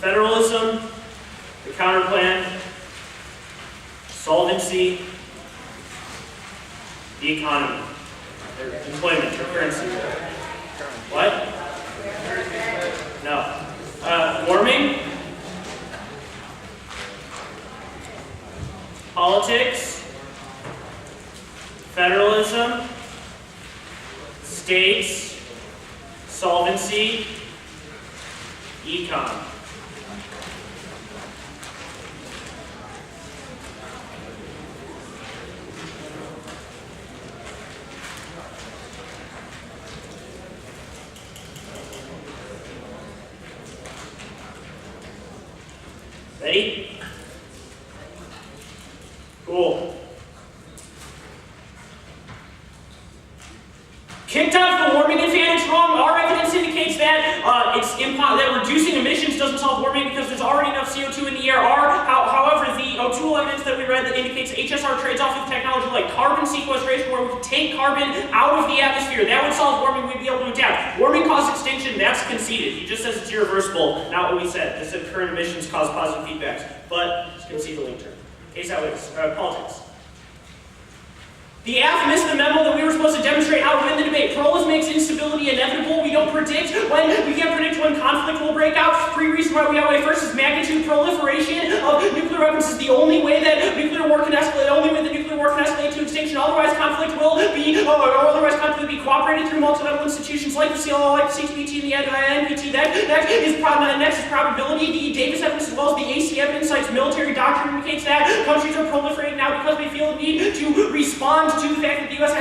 Federalism, the counterplan, solvency, the economy, their employment, their currency. What? No. Warming, politics, federalism, states, solvency, econ. Ready? Cool. Kicked off the warming advantage wrong. Our evidence indicates that that reducing emissions doesn't solve warming because there's already enough CO2 in the air. However, the O'Toole evidence that we read that indicates HSR trades off with technology like carbon sequestration, where we can take carbon out of the atmosphere. That would solve warming. We'd be able to adapt. Warming caused extinction. That's conceded. He just says it's irreversible. Not what we said. They said current emissions cause positive feedbacks, but it's conceded link term. Case out is politics. The AF missed the memo that we were supposed to demonstrate how to win the debate. Pluralism makes instability inevitable. We can't predict when conflict will break out. Three reasons why we have away. First is magnitude. Proliferation of nuclear weapons is the only way that nuclear war can escalate. Only way that nuclear war can escalate to extinction. Otherwise, conflict will be cooperated through multilateral institutions like the CLO, like the CTBT, and the NPT. Next is probability. The Davis evidence as well as the AC evidence cites military doctrine indicates that countries are proliferating now because they feel the need to respond to the fact that the U.S.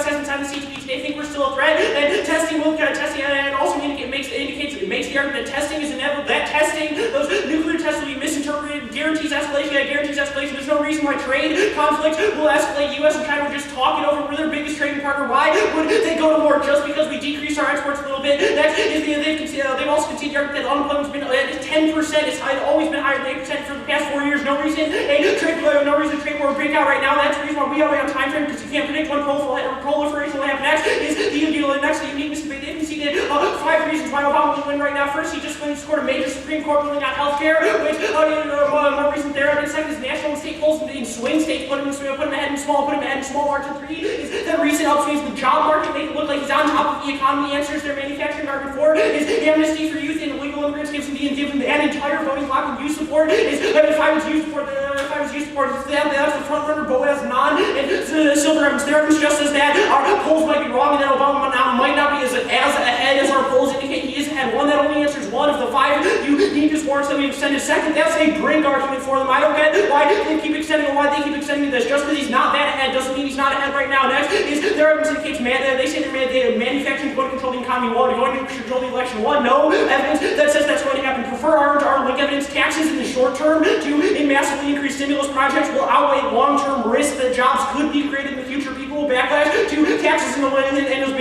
hasn't signed the CTBT. They think we're still a threat, and testing and also makes the argument that testing is inevitable. That testing, those nuclear tests will be misinterpreted. Guarantees escalation. There's no reason why trade conflict will escalate. U.S. and China were just talking over. We're their biggest trading partner. Why would they go to war just because we decrease our exports a little bit? Next is they've also conceded the argument that unemployment's been 10%. It's always been higher than 8% for the past 4 years. No reason trade war will break out right now. That's the reason why we are on time frame, because you can't predict when proliferation will happen. Next is the uniqueness debate. They conceded 5 reasons why Obama will win right now. First, he just scored a major Supreme Court ruling on health care, which more reason there. And second is national and state polls in swing states put him ahead in small margin. 3 is that recent upswings in the job market make it look like he's on top of the economy. Answers their manufacturing argument. 4 is amnesty for youth and illegal immigrants gives them an entire voting block of youth support. If I was youth support, that's the front runner. Boaz non and Silver evidence. Their evidence just says that our polls might be wrong and that Obama might not be as ahead as our polls indicate he is ahead. One that only answers 1 of the 5 you need this warrants that we extended. Second, that's a brink argument for them. I don't get why they keep extending this. Just because he's not that ahead doesn't mean he's not ahead right now. Next is their evidence indicates they say they're manufacturing going to control the economy. Going to control the election. No evidence that says that's going to happen. Prefer our link evidence. Taxes in the short term to massively increase stimulus projects will outweigh long-term risk that jobs could be created in the future. People will backlash to taxes in the land, and his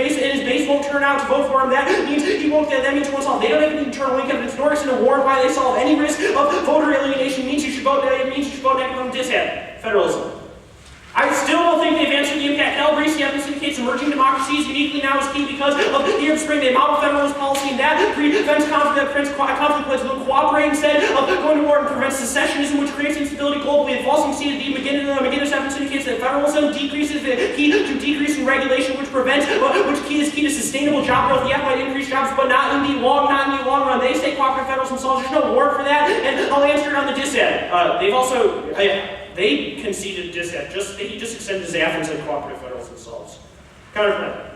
base won't turn out to vote for him. That means he won't solve. They don't have any internal link evidence, nor is it a warrant why they solve any risk of voter alienation. Means you should vote negative on dissent. Federalism. I still don't think they've answered the impact. Hell, Bracy evidence indicates emerging democracies uniquely now is key because of the Arab Spring. They model federalist policy, and that prevents conflict plays with cooperate instead of going to war, and prevents secessionism, which creates instability globally. They've also conceded the McGinnis evidence indicates that federalism decreases the key to decreasing regulation, which is key to sustainable job growth. Yeah, might increase jobs, but not in the long run. They say cooperative federalism solves. There's no warrant for that, and I'll answer it on the dissent. They've also. They conceded dissent. He just extended his AF and said cooperative federalism solves. Counterplan.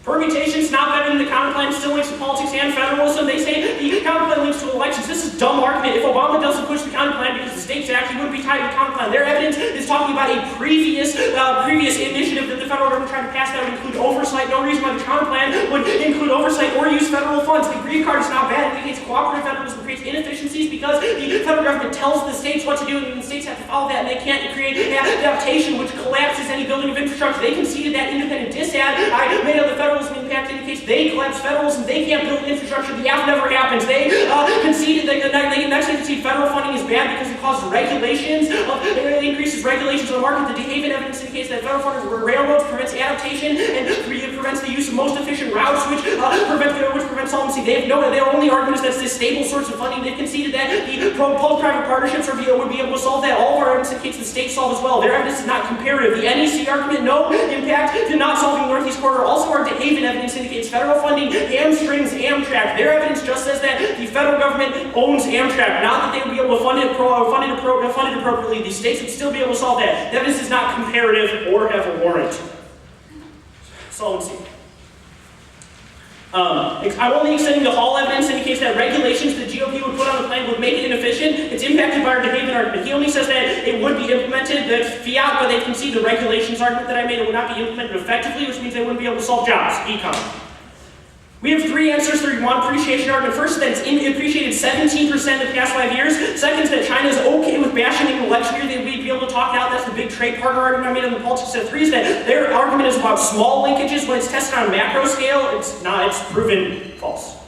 Permutations not better than the counterplan still links to politics and federalism. They say the counterplan links to elections. This is a dumb argument. If Obama doesn't push the counterplan because the states actually wouldn't be tied to the counterplan. Their evidence is talking about a previous initiative that the federal government tried to pass that would include oversight. No reason why the counterplan would include oversight or use federal funds. The green card is not bad. It indicates cooperative federalism creates inefficiencies because the federal government tells the states what to do, and the states have to follow that, and they can't create adaptation, which collapses any building of infrastructure. They conceded that independent dissent. I made up the federalism impact indicates they collapse federalism. They can't build infrastructure. The AF never happens. They conceded that they concede federal funding is bad because it causes regulations, it increases regulations on the market. The DeHaven evidence indicates that federal funding for railroads prevents adaptation and prevents the use of most efficient routes, which prevents solvency. Their only argument is that it's this stable source of funding. They've conceded that the public-private partnerships would be able to solve that. All of our evidence indicates the states solve as well. Their evidence is not comparative. The NEC argument, no impact to not solving the Northeast Corridor. Also, our DeHaven evidence indicates federal funding hamstrings Amtrak. Their evidence just says that the federal government owns Amtrak, not that they would be able to fund it appropriately. The states would still be able to solve that. The evidence is not comparative or have a warrant. Solvency. I'm only extending the Hall evidence indicates that regulations the GOP would put on the plan would make it inefficient. It's impacted by our DeHaven argument. He only says that it would be implemented, that fiat, but they concede the regulations argument that I made, it would not be implemented effectively, which means they wouldn't be able to solve jobs. Econ. We have three answers to the one appreciation argument. First, that it's appreciated 17% in the past 5 years. Second, is that China is okay with bashing in the election year. They'd be able to talk it out. That's the big trade partner argument I made on the politics. Step 3 is that their argument is about small linkages. When it's tested on a macro scale, it's proven false.